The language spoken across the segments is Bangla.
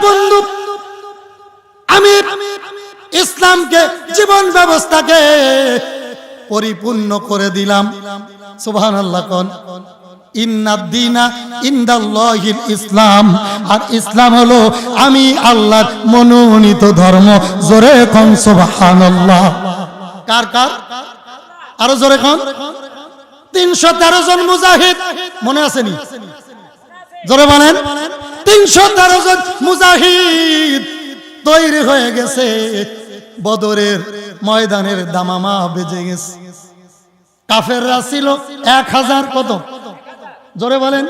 বন্ধু, আমি ইসলামকে জীবন ব্যবস্থাকে পরিপূর্ণ করে দিলাম। সুবহানাল্লাহ কোন। ইন্নাদ-দীনা ইনদাল্লাহিল ইসলাম, আর ইসলাম হলো আমি আল্লাহর মনোনীত ধর্ম। জোরে কোন সুবহানাল্লাহ। কার কার? আরো জোরে কোন। 313 জন মুজাহিদ, মনে আছেনি? জোরে বলেন। 313 জন মুজাহিদ তৈরি হয়ে গেছে। বদরের ময়দানের দামামা বেজে গেছে। কাফেররা ছিল 1000 কত? জোরে বলেন।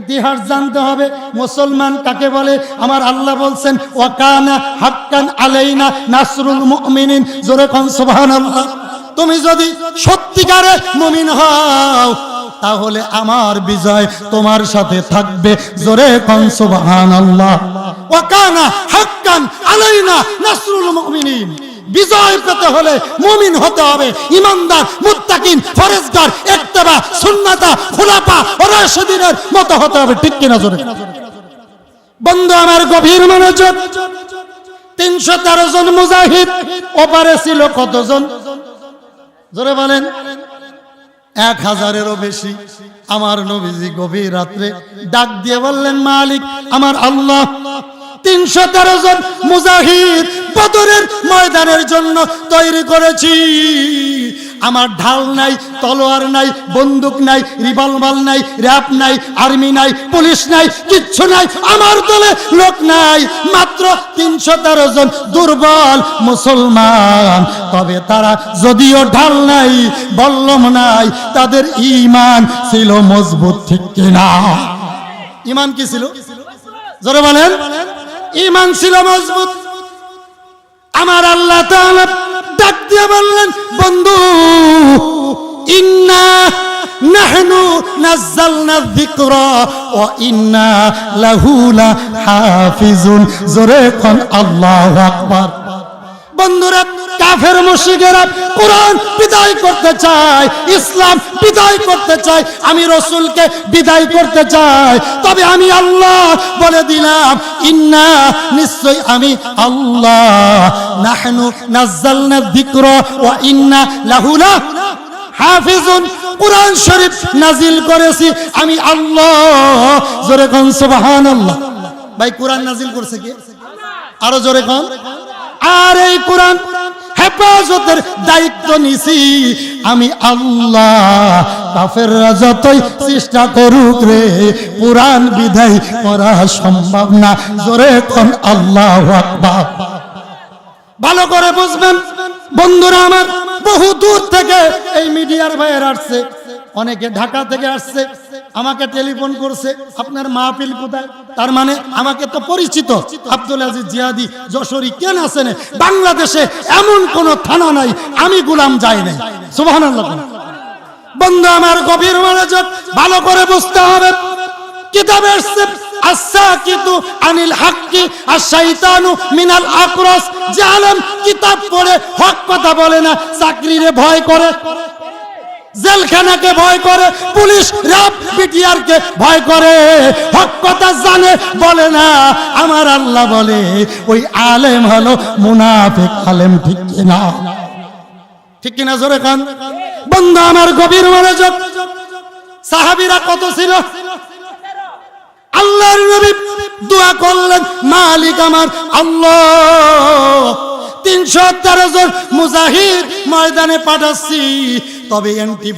ইতিহাস জানতে হবে। মুসলমান কাকে বলে? আমার আল্লাহ বলছেন ওয়া কানা হাক্কান আলাইনা নাসরুল মুমিনিন। জোরে কোন সুবহানাল্লাহ। তুমি যদি সত্যিকারে মুমিন হও তাহলে আমার বিজয় তোমার সাথে থাকবে। জোরে কোন সুবহানাল্লাহ। ওয়া কানা হাক্কান আলাইনা নাসরুল মুমিনিন। বিজয় পেতে হলে মুমিন হতে হবে, ইমানদার, মুত্তাকিন, ফরজগার, ইত্তেবা, সুন্নাতা, খুলাফা ও রাশিদিনের মতো হতে হবে। ঠিক কিনা জোরে? বন্ধু আমার গভীর মনোযোগ। 313 জন মুজাহিদ, ওপারে ছিল কতজন? জোরে বলেন। 1000-এরও বেশি। আমার নবীজি গভীর রাত্রে ডাক দিয়ে বললেন, মালিক আমার আল্লাহ, 313 জন মুজাহিদ বদরের ময়দানের জন্য তৈরি করেছি। আমার ঢাল নাই, তলোয়ার নাই, বন্দুক নাই, রিভলভার নাই, র‍্যাব নাই, আর্মি নাই, পুলিশ নাই, কিচ্ছু নাই। আমার দলে লোক নাই, মাত্র 313 জন দুর্বল মুসলমান। তবে তারা যদিও ঢাল নাই, বল্লম নাই, তাদের ঈমান ছিল মজবুত। ঠিক কিনা? ঈমান কি ছিল? জোরে বলেন। ঈমান ছিল মজবুত। আমার আল্লাহ তাআলা ডাক দিয়ে বললেন, বন্ধু, ইন্না নাহনু নাযালনা যিকরা ওয়া ইন্না লাহু লাহাফিজুন। জোরে কোন আল্লাহু আকবার। বন্ধুরা, কাফের মুশরিকেরা কোরআন বিদায় করতে চায়, ইসলাম বিদায় করতে চায়, আমি রাসূলকে বিদায় করতে চাই। তবে আমি আল্লাহ বলে দিলাম, ইন্না, নিশ্চয় আমি আল্লাহ, নাহনু নাযালনা যিকরা ওয়া ইন্না লাহু লাহাফিজুন, কোরআন শরীফ নাজিল করেছি আমি আল্লাহ। জোরে কোন সুবহানাল্লাহ। ভাই, কোরআন নাজিল করছে কে? আরো জোরে কোন। আর এই কোরআন হেফাজতের দায়িত্ব নিছি আমি আল্লাহ। কাফেররা যতই চেষ্টা করুক রে, কোরআন বিদায় করা সম্ভব না। জোরে কোন আল্লাহু আকবার। ভালো করে বুঝবেন বন্ধুরা আমার, বহু দূর থেকে এই মিডিয়ার ভাইয়ের আসছে, অনেকে ঢাকা থেকে আসছে, আমাকে টেলিফোন করছে, আপনার মাহফিল কোথায়? তার মানে আমাকে তো পরিচিত। আব্দুল আজিজ জিয়াদি যশোরী কেন আছেন? বাংলাদেশে এমন কোন থানা নাই আমি গোলাম যাই নাই। সুবহানাল্লাহ। বন্ধু আমার গভীর মনোযোগ, ভালো করে বুঝতে হবে। কিতাবে আসছে আস-সাকিতু আনিল হাক্কি আশ-শাইতানু মিনাল আকরাস। যে আলেম কিতাব পড়ে হক কথা বলে না, চাকরিরে ভয় করে, জেলখানাকে ভয় করে, পুলিশ র‍্যাব বিটিআরকে ভয় করে, হক কথা জানে বলে না, আমার আল্লাহ বলে ওই আলেম হলো মুনাফিক আলেম। ঠিক কিনা? ঠিক কিনা জোরে কান। বন্ধু আমার গভীর মনোযোগ। সাহাবীরা কত ছিল? আল্লাহর নবী দোয়া করলেন, মালিক আমার আল্লাহ, 313 জন মুজাহিদ ময়দানে পাঠাচ্ছি। তবে এন্টি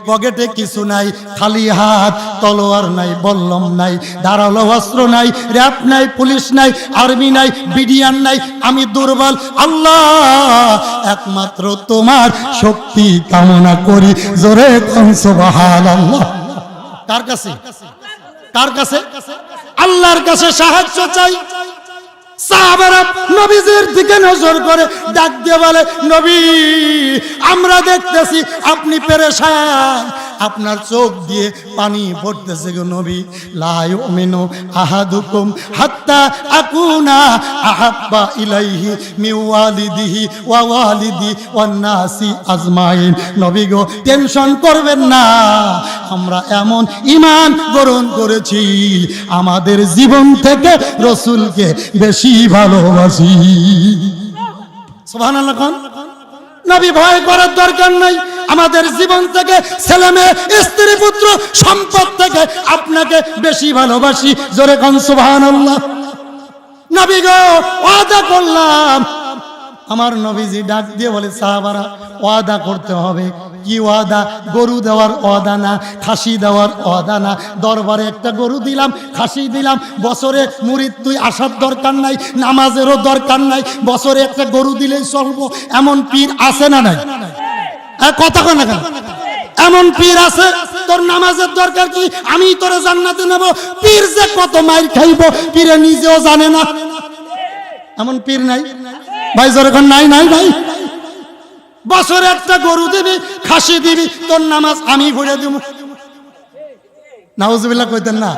পকেটে কিছু নাই, খালি হাত, তলোয়ার নাই, বল্লম নাই, ধারালো অস্ত্র নাই, র‍্যাব নাই, পুলিশ নাই, আর্মি নাই, বিডিআর নাই। আমি দুর্বল আল্লাহ, একমাত্র তোমার শক্তি কামনা করি। জোরে কোন সুবহানাল্লাহ। কার কাছে? কার কাছে? আল্লাহর কাছে সাহায্য চাই। সাহাবারা নবীজির দিকে নজর করে ডাক দিয়ে বলে, নবী, আমরা দেখতেছি আপনি পেরেশান, আপনার চোখ দিয়ে পানি পড়তেছে গো নবী। লা ইউমিনু আহাদুকুম হাত্তা আকুনা আহাব্বা ইলাইহি মিন ওয়ালিদিহি ওয়া ওয়ালিদি ওয়ান নাসি আজমাইন। নবী গো টেনশন করবেন না, আমরা এমন ঈমান গ্রহণ করেছি আমাদের জীবন থেকে রাসূলকে বেশি ভালোবাসি। সুবহানাল্লাহ। নবী ভয় করার দরকার নাই, আমাদের জীবন থেকে, ছেলে মেয়ে, স্ত্রী, পুত্র, সম্পদ থেকে আপনাকে বেশি ভালোবাসি। জোরে কোন সুবহানাল্লাহ। নবী গো ওয়াদা করলাম। আমার নবীজি ডাক দিয়ে বলে, সাহাবারা ওয়াদা করতে হবে। কি ওয়াদা? গরু দেওয়ার ওয়াদা না, খাসি দেওয়ার ওয়াদা না। দরবারে একটা গরু দিলাম, খাসি দিলাম, বছরে মুরিদ তুই আসার দরকার নাই, নামাজেরও দরকার নাই, বছরে একটা গরু দিলেই চলবো, এমন পীর আছে না নাই? কথা কয় না কেন? এমন পীর আছে, তোর নামাজের দরকার কি, আমি তোরে জান্নাতে নেব। পীর যে কত মাইর খাইব পীরে নিজেও জানে না। এমন পীর নাই ভাই? জোরে কোন নাই? নাই ভাই। বছরে একটা গরু দিবি, খাসি দিবি, তোর নামাজ আমি পড়ে দিব। নাউজুবিল্লাহ কইতেন না?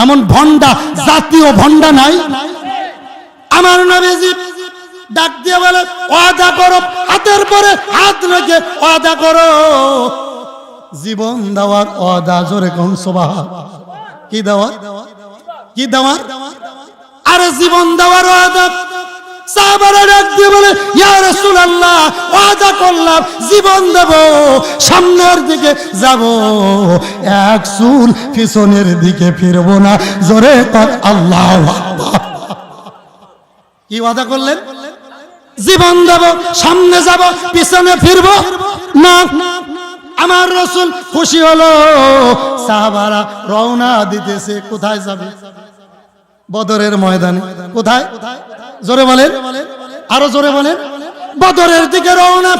এমন ভন্ডা, জাতীয় ভন্ডা নাই? আমার নবীজি ডাক দিয়ে বলে, ওয়াদা করো, হাতের পরে হাত রেখে ওয়াদা করো। জীবন দেওয়ার ওয়াদা। জোরে কোন সুবহানাল্লাহ। কি দেওয়ার? কি দেওয়ার? আরে জীবন দেওয়ার ওয়াদা। সাহাবারা ডাক দিয়ে বলে, ইয়া রাসূলুল্লাহ ওয়াদা করলাম জীবন দেব, সামনের দিকে যাব, এক চুল পিছনের দিকে ফিরব না। জোরে কর আল্লাহু আকবার। কি ওয়াদা করলেন? জীবন দেব, সামনে যাব, পিছনে ফিরব না। আমার রাসূল খুশি হলো। সাহাবারা রওনা দিতেছে। কোথায় যাবে? বদরের ময়দানে। কোথায়? জোরে বলেন, আরো জোরে বলেন। বদরের দিকে রওনা।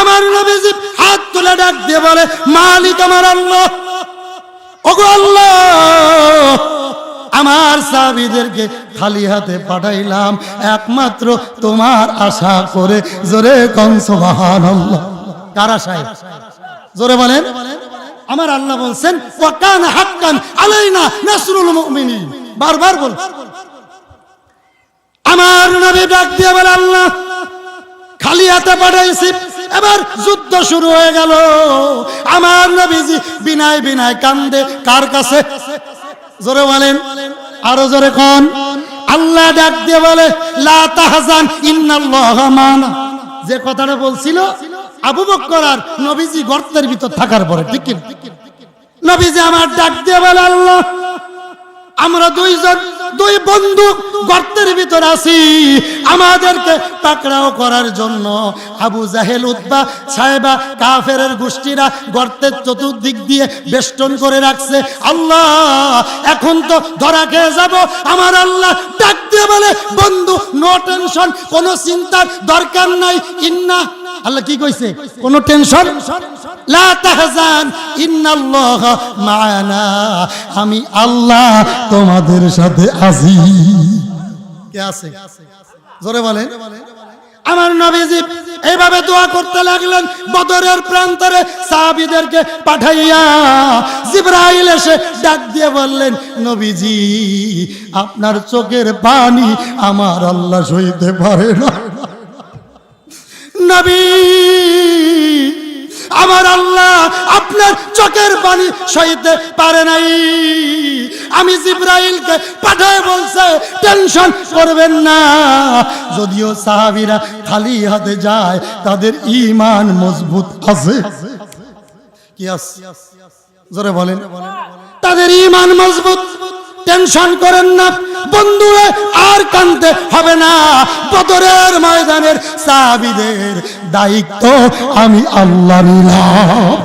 আমার নবীজি হাত তুলে ডাক দিয়ে বলে, মালিক আমার আল্লাহ, ওগো আল্লাহ, আমার সাহাবীদেরকে খালি হাতে পাঠাইলাম একমাত্র তোমার আশা করে। জোরে কোন সুবহানাল্লাহ। কার আশায়? জোরে বলেন। আমার আল্লাহ বলছেন, ওয়া কানা হাক্কান আলাইনা নাসরুল মুমিনিন। বারবার বল। আমার নবী ডাক দিয়ে বলে, আল্লাহ খালি হাতে পাঠাইছি, এবার যুদ্ধ শুরু হয়ে গেল। আমার নবীজি বিনায় বিনায় কান্দে। কার কাছে? জোরে বলেন, আরো জোরে কোন। আল্লাহ ডাক দিয়ে বলে, লা তাহজান ইন্নাল্লাহা মানা। যে কথাটা বলছিল আবু বকর আর নবীজি গর্তের ভিতর থাকার পরে, ঠিক কি? নবীজি আমার ডাক দিয়ে বলে, আল্লাহ আমরা দুই বন্ধু গর্তের ভিতর আছি, আমাদেরকে পাকড়াও করার জন্য আবু জাহেল, উতবা, সাহেবা, কাফেরের গোষ্ঠীরা গর্তের চতুর্দিক দিয়ে বেষ্টন করে রাখছে। আল্লাহ এখন তো ধরা খেয়ে যাব। আমার আল্লাহ ডাক দিয়ে বলে, বন্ধু নো টেনশন, কোনো চিন্তার দরকার নাই। ইন্না, আল্লাহ কি কইছে? কোনো টেনশন, লা তাহজান ইন্নাল্লাহা মা'ানা, আমি আল্লাহ তোমাদের সাথে আছি। কে আছে? জোরে বলেন। আমার নবীজি এইভাবে দোয়া করতে লাগলেন। বদরের প্রান্তরে সাহাবীদেরকে পাঠাইয়া জিবরাইল এসে ডাক দিয়ে বললেন, নবীজি আপনার চোখের পানি আমার আল্লাহ সইতে পারে না। নবী আমার আল্লাহ আপনার চোখের পানি সইতে পারে নাই। আমি জিবরাইলকে পাঠায় বলছে, টেনশন করবেন না। যদিও সাহাবীরা খালি হাতে যায়, তাদের ঈমান মজবুত আছে। কি আছে? জোরে বলেন। তাদের ঈমান মজবুত। টেনশন করেন না বন্ধু, আর কাঁদতে হবে না। বদরের ময়দানের সাহাবীদের দায়িত্ব আমি আল্লাহ নিলাম।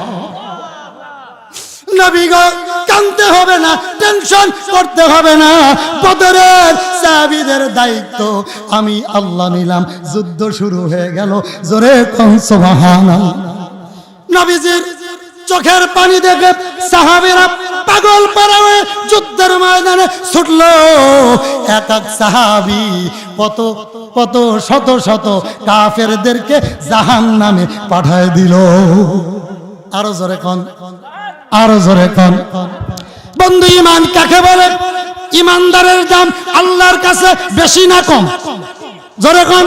নবী গো কাঁদতে হবে না, টেনশন করতে হবে না। বদরের সাহাবীদের দায়িত্ব আমি আল্লাহ নিলাম। যুদ্ধ শুরু হয়ে গেল। জোরে কোন সুবহানাল্লাহ। নবীজির চোখের পানি দেখে সাহাবীরা পাগল পারা হয়ে যুদ্ধের ময়দানে ছুটলো। এক এক সাহাবী কত কত শত শত কাফেরদেরকে জাহান্নামে পাঠায় দিল। আরো জোরে কোন। আরো জোরে কোন। বন্ধু ঈমান কাকে বলে? ঈমানদারের দাম আল্লাহর কাছে বেশি না কম? জোরে কোন।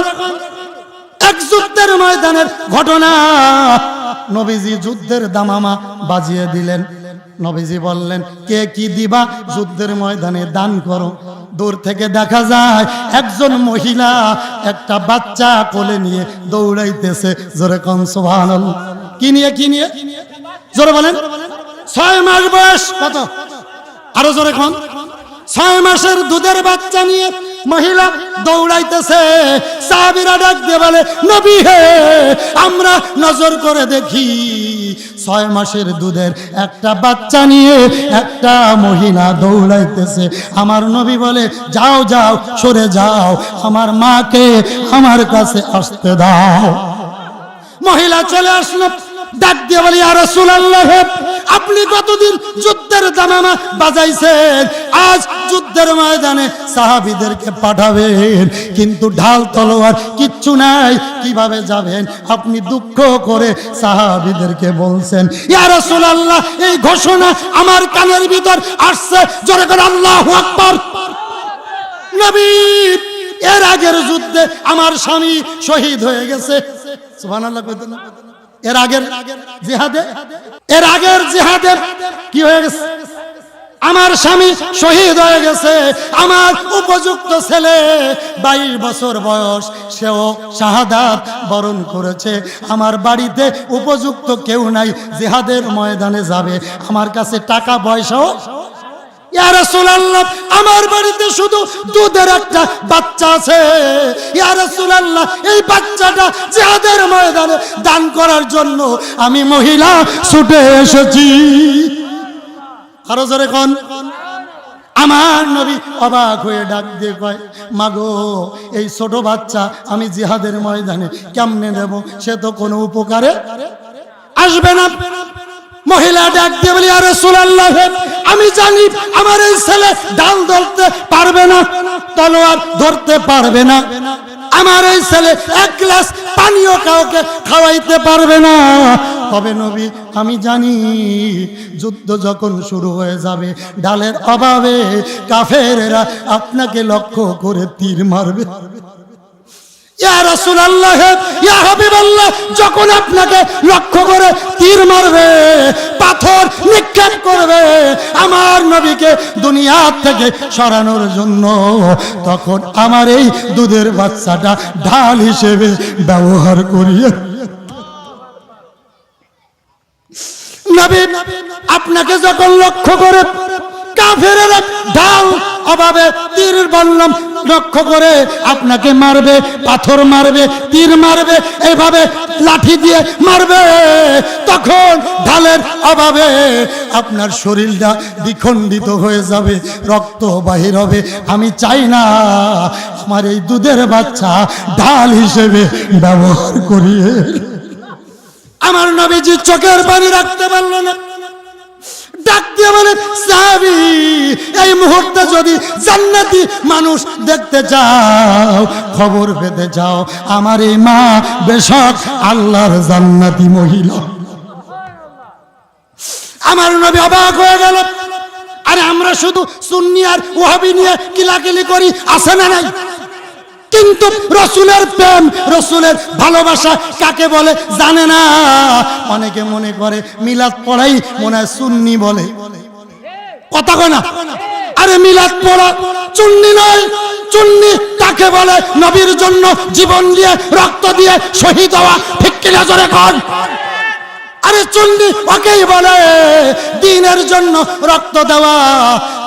এক যুদ্ধের ময়দানের ঘটনা, নবীজি যুদ্ধের দামামা বাজিয়ে দিলেন। নবীজি বললেন, কে কি দিবা যুদ্ধের ময়দানে দান করো। দূর থেকে দেখা যায় একজন মহিলা একটা বাচ্চা কোলে নিয়ে দৌড়াইতেছে। জোরে কোন সুবহানাল্লাহ। কি নিয়ে? কি নিয়ে? জোরে বলেন। 6 মাস বয়স। কত? আরো জোরে কোন। 6 মাসের দুধের বাচ্চা নিয়ে মহিলা দৌড়াইতেছে। সাহাবীরা ডাক দিয়ে বলে, নবী হে, আমরা নজর করে দেখি 6 মাসের দুধের একটা বাচ্চা নিয়ে একটা মহিলা দৌড়াইতেছে। আমার নবী বলে, যাও যাও, সরে যাও, আমার মাকে আমার কাছে আসতে দাও। মহিলা চলে আসলো, ডাক দিয়ে বলি, ইয়া রাসূলুল্লাহ, আপনি কতদিন যুদ্ধের দামামা বাজাইছেন, আজ যুদ্ধের ময়দানে সাহাবীদেরকে পাঠাবেন, কিন্তু ঢাল তলোয়ার কিচ্ছু নাই, কিভাবে যাবেন? আপনি দুঃখ করে সাহাবীদেরকে বলছেন। ইয়া রাসূলুল্লাহ, এই ঘোষণা আমার কানের ভিতর আসছে। জোরে করে আল্লাহু আকবার। নবী, এর আগের যুদ্ধে আমার স্বামী শহীদ হয়ে গেছে। সুবহানাল্লাহ। কইতেন না? এর আগের জিহাদে কি হয়ে গেছে? আমার স্বামী শহীদ হয়ে গেছে। আমার উপযুক্ত ছেলে 22 বছর বয়স, সেও শাহাদাত বরণ করেছে। আমার বাড়িতে উপযুক্ত কেউ নাই, জিহাদের ময়দানে যাবে। আমার কাছে টাকা পয়সাও। ইয়া রাসূলুল্লাহ, আমার বাড়িতে শুধু দুধের একটা বাচ্চা আছে। ইয়া রাসূলুল্লাহ, এই বাচ্চাটা জিহাদের ময়দানে দান করার জন্য আমি মহিলা ছুটে এসেছি। আরো জোরে কোন। আমার নবী অবাক হয়ে ডাক দিয়ে কয়, মাগো, এই ছোট বাচ্চা আমি জিহাদের ময়দানে কেমনে দেব? সে তো কোনো উপকারে আসবে না। মহিলা ডাক দিয়ে বলি, ইয়া রাসূলুল্লাহ, আমি জানি আমার এই ছেলে ঢাল ধরতে পারবে না, তলোয়ার ধরতে পারবে না। আমার এই ছেলে এক গ্লাস পানিও কাউকে খাওয়াইতে পারবে না। তবে নবী, আমি জানি যুদ্ধ যখন শুরু হয়ে যাবে, ঢালের অভাবে কাফেররা আপনাকে লক্ষ্য করে তীর মারবে। ইয়া রাসূলুল্লাহ, ইয়া হাবিবাল্লাহ, যখন আপনাকে লক্ষ্য করে তীর মারবে, পাথর নিক্ষেপ করবে আমার নবীকে দুনিয়া থেকে সরানোর জন্য, তখন আমার এই দুধের বাচ্চাটা ঢাল হিসেবে ব্যবহার করিয়ে। নবী, আপনাকে যখন লক্ষ্য করে কাফেররা ঢাল অভাবে তীর বললাম লক্ষ্য করে আপনাকে মারবে, পাথর মারবে, তীর মারবে, এইভাবে লাঠি দিয়ে মারবে, তখন ঢালের অভাবে আপনার শরীরটা দ্বিখণ্ডিত হয়ে যাবে, রক্ত বাহির হবে। আমি চাই না আমার এই দুধের বাচ্চা ঢাল হিসেবে ব্যবহার করিয়ে। আমার নবীজি চোখের পানি রাখতে পারল না, ডাক দিয়ে বলে, সাহাবী, এই মুহূর্তে যদি জান্নাতি মানুষ দেখতে চাও, খবর পেতে চাও, আমার এই মা বেশক আল্লাহর জান্নাতি মহিলা। আমার নবী অবাক হয়ে গেল। আরে আমরা শুধু সুন্নি আর ওয়াহাবি নিয়ে কিলাকিলি করি, আছে না নাই? কিন্তু রসুলের প্রেম, রসুলের ভালোবাসা কাকে বলে জানে না। অনেকে মনে করে মিলাদ পড়াই মনে হয় সুন্নি বলে, কথা কয় না? আরে মিলাদ পড়া চুন্নি নয়। চুন্নি কাকে বলে? নবীর জন্য জীবন দিয়ে, রক্ত দিয়ে শহীদ হওয়া। ঠিক কিনা জোরে কর। আরে চুন্নি ওকেই বলে দ্বীনের জন্য রক্ত দেওয়া।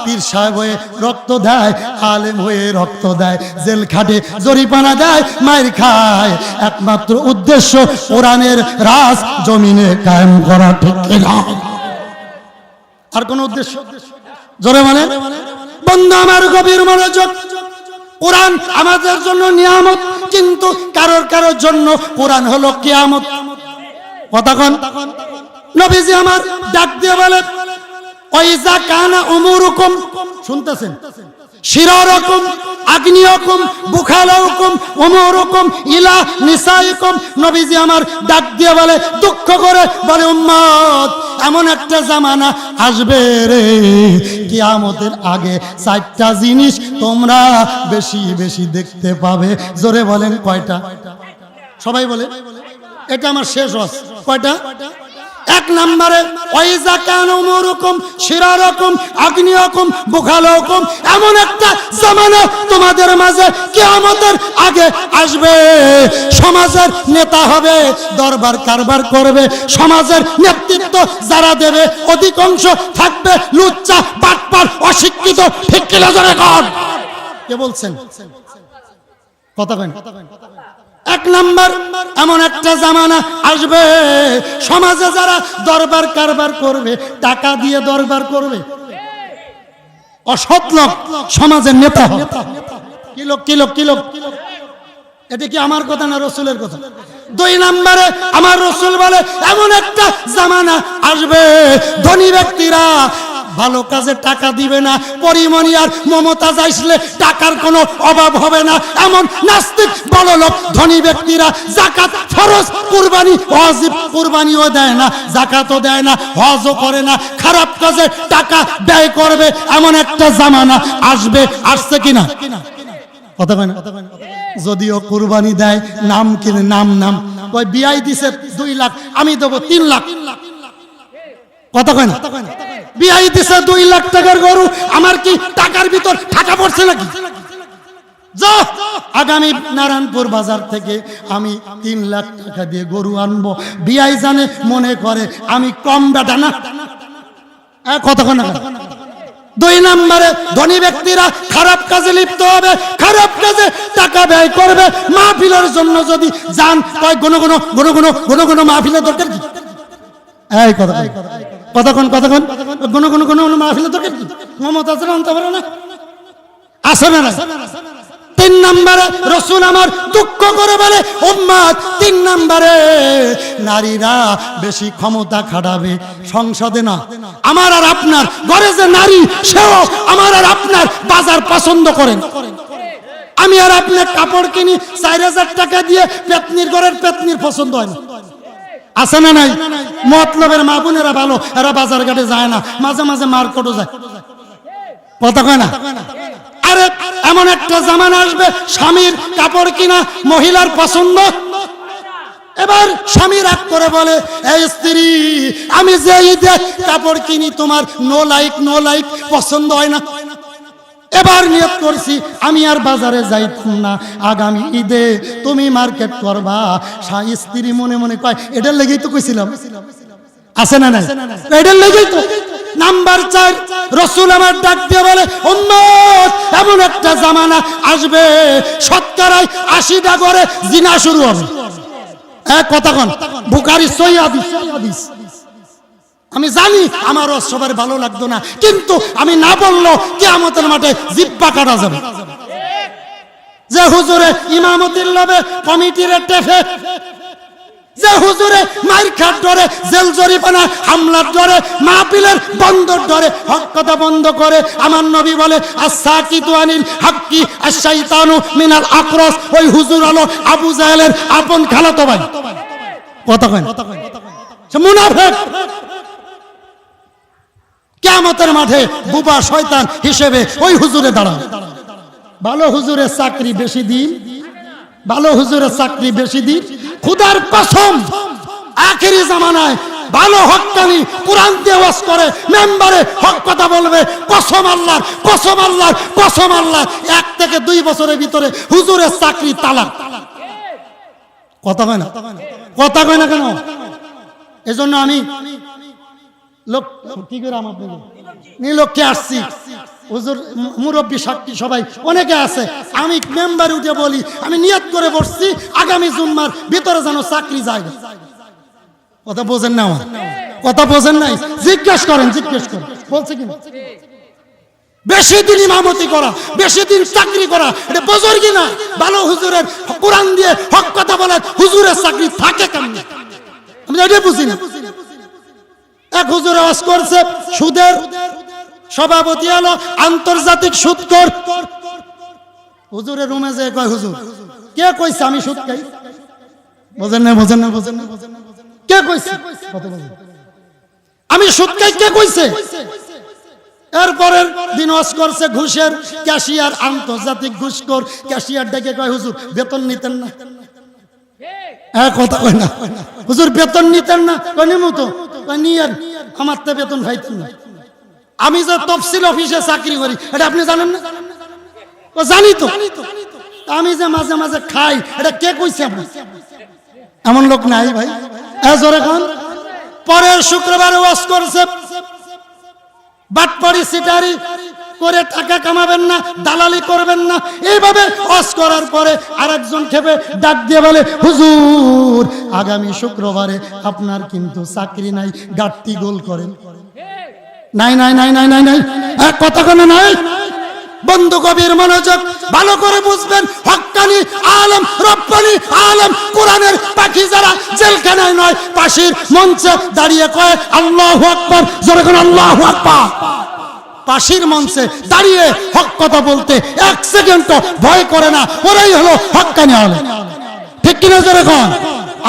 পীর সাহেব হয়ে রক্ত দেয়, আলেম হয়ে রক্ত দেয়, জেল খাটে, জরিমানা দেয়, মায়ের খায়, একমাত্র উদ্দেশ্য কোরআনের রাজ জমিনে কায়েম করা। ঠিক কিনা? আর কোন উদ্দেশ্য? জোরে মানে? বন্ধু আমার গভীর মনোযোগ, কোরআন আমাদের জন্য নিয়ামত, কিন্তু কারোর কারোর জন্য কোরআন হলো কিয়ামত। কথা কোন? নবীজি আমার ডাক দিয়ে বলে, ওয়াইজা কানা উমুরুকুম, শুনতেছেন? শিরারকুম আগ্নিয়কুম বুখালাউকুম উমুরকুম ইলা নিসাইকুম। নবীজি আমার ডাক দিয়ে বলে, দুঃখ করে বলে, উম্মত এমন একটা জামানা আসবে রে, কিয়ামতের আগে 4টা জিনিস তোমরা বেশি বেশি দেখতে পাবে। জোরে বলেন কয়টা? সবাই বলে, এটা আমার শেষ ওয়াজ। কয়টা? 1 নম্বরে ওয়াইজা কানা উমুরকুম শিরারকুম আগ্নিয়কুম বুখালাউকুম। এমন একটা জামানা তোমাদের মাঝে কিয়ামতের আগে আসবে, সমাজের নেতা হবে, দরবার কারবার করবে, সমাজের নেতৃত্ব যারা দেবে অধিকাংশ থাকবে লুচ্চা, বাটপার, অশিক্ষিত। ঠিক কি না জোরে কর? কে বলছেন? কথা কন। 1 নম্বর, এমন একটা জামানা আসবে সমাজে যারা দরবার কারবার করবে, টাকা দিয়ে দরবার করবে, অসৎ লোক সমাজের নেতা হবে। কি লোক কি লোক কি লোক? এটা কি আমার কথা না রসুলের কথা? 2 নম্বরে আমার রসুল বলে, এমন একটা জামানা আসবে ধনী ব্যক্তিরা ভালো কাজে টাকা দিবে না, পরিমণি আর মমতাজ আসলে টাকার কোনো অভাব হবে না। এমন নাস্তিক বড় লোক ধনী ব্যক্তিরা যাকাত ফরজ, কুরবানি ওয়াজিব, কুরবানিও দেয় না, যাকাতও দেয় না, হজও করে না, খারাপ কাজে টাকা ব্যয় করবে। এমন একটা জামানা আসবে। আসছে কিনা? কথা কয় না? যদিও কুরবানি দেয়, নাম কিনে, নাম ওই বিয়াই দিছে 2 লাখ, আমি দেবো 3 লাখ। কথা কয় না? বিয়াই দিছে 2 লাখ টাকার গরু, আমার কি টাকার ভিতর টাকা পড়ছে নাকি? যা, আগামী নারায়ণপুর বাজার থেকে আমি 3 লাখ টাকা দিয়ে গরু আনবো। বিয়াই জানে, মনে করে আমি কম বেটা না। কথা কয় না? 2 নম্বরে ধনী ব্যক্তিরা খারাপ কাজে লিপ্ত হবে, খারাপ কাজে টাকা ব্যয় করবে। মাহফিলের জন্য যদি যান, কয় গুনো গুনো মাহফিলের দরকার কি? এই কতক্ষণ গুনো মাহফিলের দরকার কি? মমতা আনতে পারে না? আসে না? 3 নম্বরে রসুল আমার দুঃখ করে বলে, উম্মত 3 নম্বরে নারীরা বেশি ক্ষমতা খাটাবে সংসদে না। আমার আর আপনার ঘরে যে নারী, সেও আমার আর আপনার বাজার পছন্দ করেন। আমি আর আপনার কাপড় কিনি 4000 টাকা দিয়ে, পেতনির ঘরের পেতনির পছন্দ হয় না। আছে না নাই? মতলবের মা বোনেরা ভালো, এরা বাজার ঘাটে যায় না, মাঝে মাঝে মার্কেটও যায়। কথা কয় না? আরে এমন একটা জামানা আসবে স্বামীর কাপড় কিনা মহিলার পছন্দ। এবার স্বামী রাগ করে বলে, এই স্ত্রী, আমি যে ঈদে কাপড় কিনি তোমার নো লাইক পছন্দ হয় না। এবার নিয়ত করছি আমি আর বাজারে যাইতাম না, আগামী ঈদে তুমি মার্কেট করবা। স্ত্রী মনে মনে কয়, এটার লেগেই তো কইছিলাম। আছে না নাই? এটার লেগেই তো। নাম্বার 4, রসুল আমার ডাক দিয়ে বলে, উম্মত এমন একটা জামানা আসবে শতকরায় 80টা করে জিনা শুরু হবে। কথা কন? বুখারী সহিহ হাদিস। আমি জানি আমারও সবার ভালো লাগতো না, কিন্তু আমি না বললো কিয়ামতের মাঠে জিহ্বা কাটা যাবে। যে হুজুরে ইমামতির লবে কমিটির টেফে, যে হুজুরে মাইর খাট ডরে, জেল জরিমানা, হামলার ডরে, মাহফিলের বন্ধর ডরে হক কথা বন্ধ করে। আমার নবী বলে, আস-সাকিতু আনিল হাক্কি আশ-শাইতানু মিনাল আকরাস। ওই হুজুর হলো আবু জাহেলের আপন খালাতো ভাই। কথা কয়? সে মুনাফিক। কিয়ামতের মাঠে বুবা শয়তান হিসেবে ওই হুজুরে দাঁড়াবে। ভালো হুজুরের চাকরি বেশি দিন, ভালো হুজুরের চাকরি বেশি দিন। খুদার কসম, আখেরি জামানায় ভালো হক্কানি কোরআন দিয়ে ওয়াজ করে, মেম্বারে হক কথা বলবে, কসম আল্লাহর, কসম আল্লাহর, কসম আল্লাহ, 1 থেকে 2 বছরের ভিতরে হুজুরের চাকরি তালাক। কথা কয় না? কথা কয় না কেন? এজন্য আমি লোক কি করে আমার নিলক্ষে আসছি, হুজুর মুরব্বী সাক্ষী সবাই অনেকে আছে। আমি মেম্বার উঠে বলি, আমি নিয়ত করে বসছি আগামী জুম্মার ভিতরে যেন চাকরি যায়। কথা বোঝেন না? কথা বোঝেন নাই? জিজ্ঞেস করেন। বলছে কি বেশি দিন ইমামতি করা, বেশি দিন চাকরি করা, এটা বোঝর কি না? ভালো হুজুরের কোরআন দিয়ে হক কথা বলার হুজুরের চাকরি থাকে কেমনে? আমি এটা বুঝি না। এক হুজুর আওয়াজ করছে সুদের সভাপতি হলো আন্তর্জাতিক সুদখোর। হুজুরের রুমে যে কয়, হুজুর কে কইছে আমি সুদ খাই? বোঝেন না, বোঝেন না, বোঝেন না, কে কইছে আমি সুদ খাই? কে কইছে? এরপরের দিন ওয়াজ করছে ঘুষের ক্যাশিয়ার, আন্তর্জাতিক ঘুষখোর ক্যাশিয়ার ডেকে কয়, হুজুর বেতন নিতেন না? হ্যাঁ, কথা কয় না, হুজুর বেতন নিতেন না? কয় নিমু তো। কয় নিয়েন, আমার তো বেতন পাইতেন না। আমি যে তফসিল অফিসে চাকরি করি এটা আপনি জানেন না? ও জানি তো। আমি যে মাঝে মাঝে খাই এটা কে কইছে? আপনি এমন লোক নাই ভাই। এখন পরের শুক্রবারে ওয়াজ করছে বাটপাড়ি সিটারি করে টাকা কামাবেন না, দালালি করবেন না। এইভাবে ওয়াজ করার পরে আরেকজন খেপে ডাক দিয়ে বলে, হুজুর আগামী শুক্রবারে আপনার কিন্তু চাকরি নাই, গাট্টি গোল করেন। নাই নাই নাই নাই নাই নাই, এক কথা কোনো নাই। বন্ধু গভীর মনোযোগ, ভালো করে বুঝবেন। হক্কানি আলেম, রব্বানি আলেম, কোরআনের পাখি যারা জেলখানায় নয়, পাশের মঞ্চে দাঁড়িয়ে কয় আল্লাহু আকবার, জোরে কোন আল্লাহু আকবার। পাশের মঞ্চে দাঁড়িয়ে হক কথা বলতে এক সেকেন্ড ভয় করে না, ওরাই হলো হক্কানি আলেম। ঠিক কিনা জোরে কোন?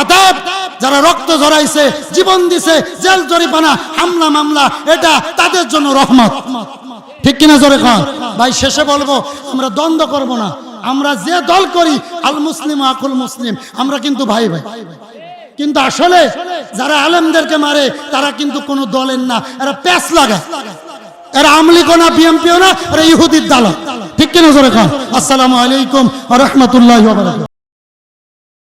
অতএব যারা রক্ত ঝরাইছে, জীবন দিছে, জেল জরিমানা, হামলা মামলা, এটা তাদের জন্য রহমত। ঠিক কিনা জোরে খান? ভাই শেষে বলবো, আমরা দ্বন্দ্ব করব না। আমরা যে দল করি, আল মুসলিম আকুল মুসলিম, আমরা কিন্তু ভাই ভাই। কিন্তু আসলে যারা আলেমদেরকে মারে তারা কিন্তু কোনো দলের না, এরা প্যাচ লাগা। এরা আমলিগো না, বিএমপিও না, এরা ইহুদির দালাল। ঠিক কিনা জোরে খান? আসসালামু আলাইকুম ওয়া রাহমাতুল্লাহি ওয়া বারাকাতুহু।